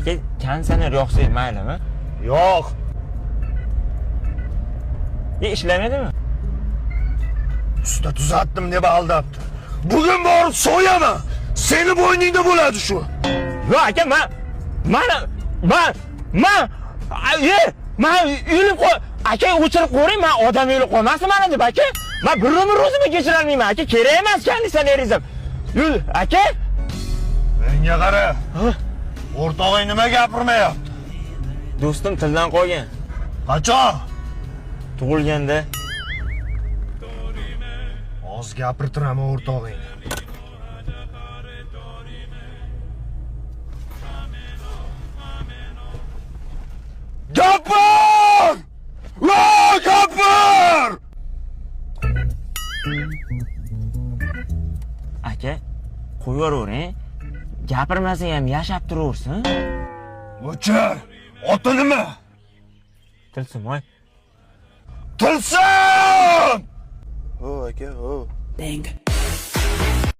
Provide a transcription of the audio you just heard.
Aka, konditsioner yoqsa maylimi? Yo'q. Ishlamadimi? Usta tuzatdim deb aldabdi. Bugun borib so'yaman. Seni bo'yningda bo'ladi shu. Yo'q aka, men o'lib qo'y. Aka, o'chirib qo'ying, men odam o'lib qo'ymasin mana deb aka. Men bir umr o'zimni kechira olmayman aka. Kerak emas konditsioneringizim. Yul, aka. Menga qara. O'rtog'ing nima gapirmayapti? Do'stim tildan qo'ygan. Qachon? Tug'ilganda. Oz gapirtiraman o'rtog'ingni. Gapir! Va, gapir! Aka, qo'yavering. Gapirmasang ham yashab turaversin. O'chir. Oti nima? Tilsimoy. Tilsim! Ho aka, ho. Bang.